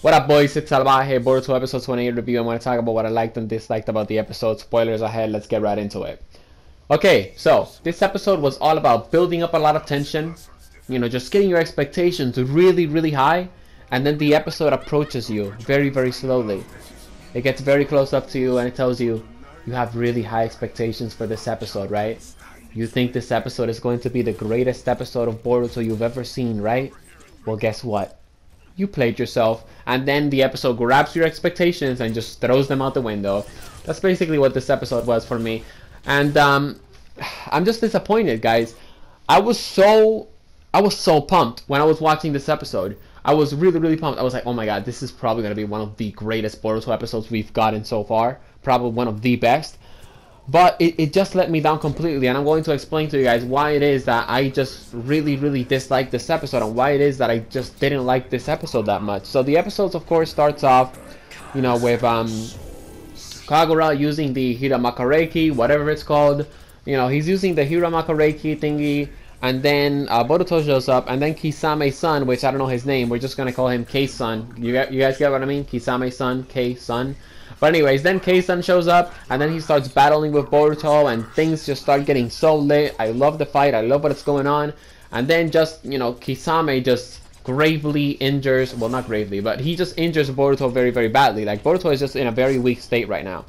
What up, boys? It's Salvajee, Boruto episode 28 review. I'm going to talk about what I liked and disliked about the episode. Spoilers ahead, let's get right into it. Okay, so this episode was all about building up a lot of tension, just getting your expectations really, really high, and then the episode approaches you very, very slowly. It gets very close up to you and it tells you, you have really high expectations for this episode, right? You think this episode is going to be the greatest episode of Boruto you've ever seen, right? Well, guess what? You played yourself, and then the episode grabs your expectations and just throws them out the window. That's basically what this episode was for me, and I'm just disappointed, guys. I was so pumped when I was watching this episode. I was really, really pumped. I was like, oh my god, this is probably gonna be one of the greatest Boruto episodes we've gotten so far. Probably one of the best. But it just let me down completely, and I'm going to explain to you guys why it is that I just really, really disliked this episode, and why it is that I just didn't like this episode that much. So the episode, of course, starts off, with Kagura using the Hiramakareki, whatever it's called. He's using the Hiramakareki thingy, and then Boruto shows up, and then Kisame-san, which I don't know his name, we're just gonna call him K-san. You guys get what I mean? Kisame-san, K-san. But anyways, then K-san shows up, and then he starts battling with Boruto, and things just start getting so lit. I love the fight, I love what's going on. And then just, Kisame just gravely injures, well, not gravely, but he just injures Boruto very, very badly. Like, Boruto is just in a very weak state right now.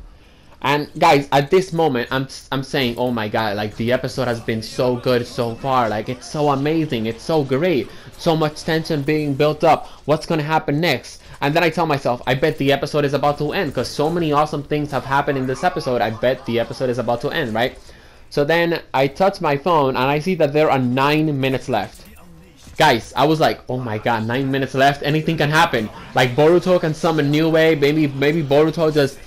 And guys, at this moment, I'm saying, oh my god, like, the episode has been so good so far. Like, it's so amazing, it's so great. So much tension being built up. What's gonna happen next? And then I tell myself, I bet the episode is about to end, because so many awesome things have happened in this episode. I bet the episode is about to end, right? So then I touch my phone and I see that there are 9 minutes left. Guys, I was like, oh my god, 9 minutes left, anything can happen. Like, Boruto can summon New Way, maybe Boruto just,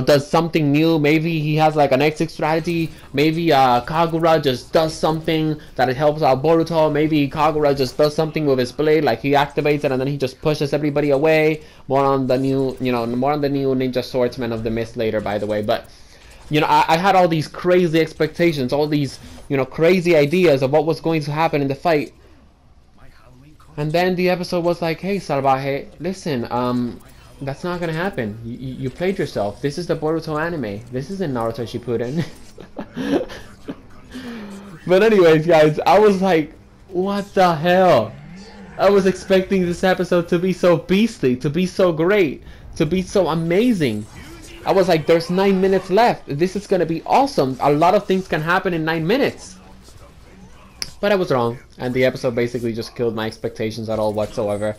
does something new. Maybe he has like an exit strategy. Maybe Kagura just does something that it helps out Boruto. Maybe Kagura just does something with his blade, like he activates it and then he just pushes everybody away. More on the new, more on the new Ninja Swordsman of the Mist later, by the way. But I had all these crazy expectations, all these, crazy ideas of what was going to happen in the fight. And then the episode was like, hey, Salvajee, listen, that's not gonna happen. You played yourself. This is the Boruto anime. This isn't Naruto Shippuden. But anyways, guys, I was like, what the hell? I was expecting this episode to be so beastly, to be so great, to be so amazing. I was like, there's 9 minutes left. This is gonna be awesome. A lot of things can happen in 9 minutes. But I was wrong, and the episode basically just killed my expectations at all whatsoever.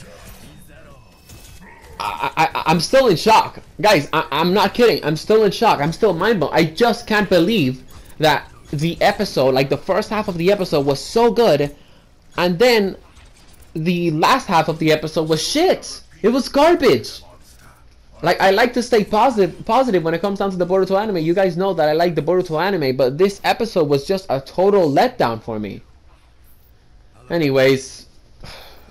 I'm still in shock. Guys, I'm not kidding. I'm still in shock. I'm still mind blown. I just can't believe that the episode, like the first half of the episode was so good, and then the last half of the episode was shit. It was garbage. Like, I like to stay positive when it comes down to the Boruto anime. You guys know that I like the Boruto anime, but this episode was just a total letdown for me. Anyways,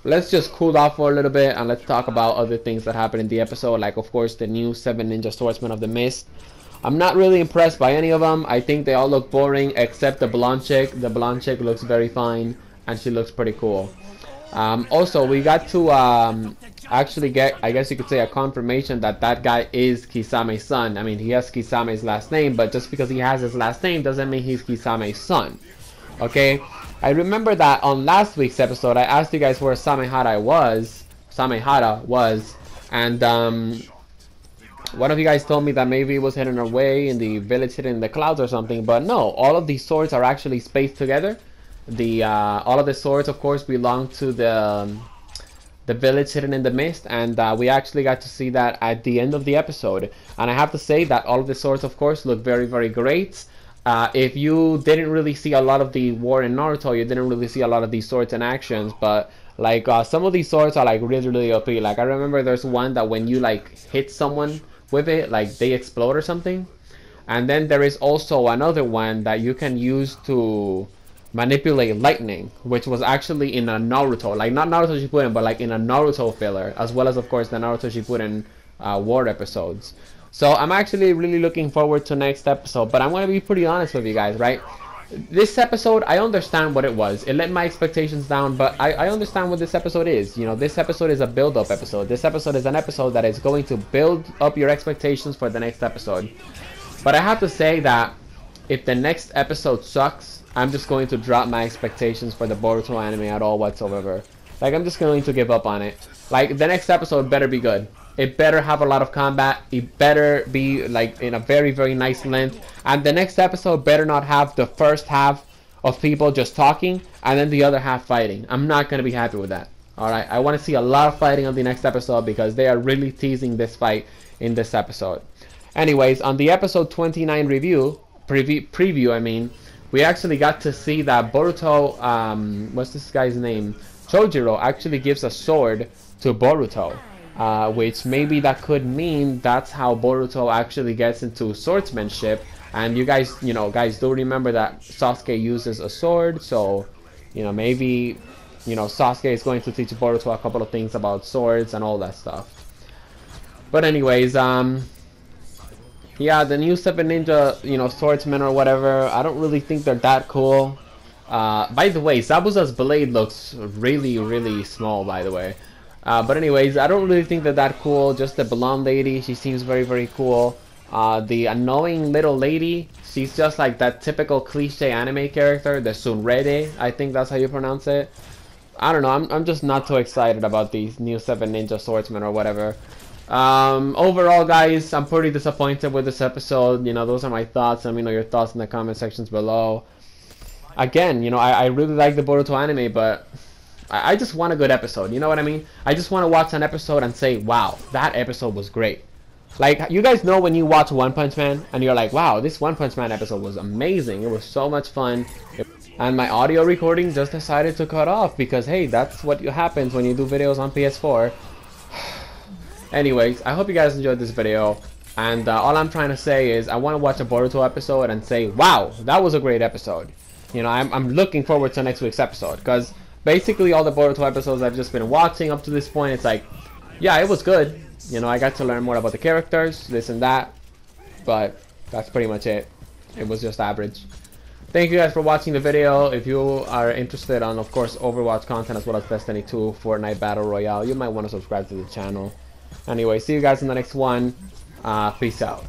let's just cool off for a little bit and let's talk about other things that happened in the episode, like of course the new 7 Ninja Swordsmen of the Mist. I'm not really impressed by any of them. I think they all look boring except the blonde chick. The blonde chick looks very fine and she looks pretty cool. Also, we got to actually get, I guess you could say, a confirmation that that guy is Kisame's son. I mean, he has Kisame's last name, but just because he has his last name doesn't mean he's Kisame's son. Okay? I remember that on last week's episode, I asked you guys where Samehara was, and one of you guys told me that maybe it was hidden away in the village hidden in the clouds or something, but no, all of these swords are actually spaced together. All of the swords, of course, belong to the village hidden in the mist, and we actually got to see that at the end of the episode. And I have to say that all of the swords, of course, look very, very great. If you didn't really see a lot of the war in Naruto, you didn't really see a lot of these swords in actions, but like some of these swords are like really, really OP. Like I remember there's one that when you like hit someone with it, like they explode or something. And then there is also another one that you can use to manipulate lightning, which was actually in a Naruto, like not Naruto Shippuden, but like in a Naruto filler, as well as of course the Naruto Shippuden war episodes. So I'm actually really looking forward to next episode, but I'm going to be pretty honest with you guys, right? This episode, I understand what it was. It let my expectations down, but I understand what this episode is. You know, this episode is a build-up episode. This episode is an episode that is going to build up your expectations for the next episode. But I have to say that if the next episode sucks, I'm just going to drop my expectations for the Boruto anime at all whatsoever. Like, I'm just going to give up on it. Like, the next episode better be good. It better have a lot of combat. It better be like in a very, very nice length. And the next episode better not have the first half of people just talking and then the other half fighting. I'm not going to be happy with that. Alright, I want to see a lot of fighting on the next episode because they are really teasing this fight in this episode. Anyways, on the episode 29 preview, I mean, we actually got to see that Boruto, what's this guy's name? Chojiro actually gives a sword to Boruto. Which maybe that could mean that's how Boruto actually gets into swordsmanship. And you guys, do remember that Sasuke uses a sword, so, maybe, Sasuke is going to teach Boruto a couple of things about swords and all that stuff. But anyways, yeah, the new 7 Ninja, swordsmen or whatever, I don't really think they're that cool. By the way, Zabuza's blade looks really, really small, by the way. But anyways, I don't really think they're that cool. Just the blonde lady, she seems very, very cool. The annoying little lady, she's just like that typical cliche anime character, the Sunrede, I think that's how you pronounce it. I don't know, I'm just not too excited about these new 7 Ninja swordsmen or whatever. Overall, guys, I'm pretty disappointed with this episode. Those are my thoughts. Let me know your thoughts in the comment sections below. Again, I really like the Boruto anime, but I just want a good episode, you know what I mean? I just want to watch an episode and say, wow, that episode was great. Like, you guys know when you watch One Punch Man and you're like, wow, this One Punch Man episode was amazing. It was so much fun. And my audio recording just decided to cut off because, hey, that's what happens when you do videos on PS4. Anyways, I hope you guys enjoyed this video. And all I'm trying to say is I want to watch a Boruto episode and say, wow, that was a great episode. I'm looking forward to next week's episode because basically all the Boruto episodes I've just been watching up to this point, it's like, yeah, it was good. I got to learn more about the characters, this and that. But that's pretty much it. It was just average. Thank you guys for watching the video. If you are interested on, of course, Overwatch content as well as Destiny 2, Fortnite Battle Royale, you might want to subscribe to the channel. Anyway, see you guys in the next one. Peace out.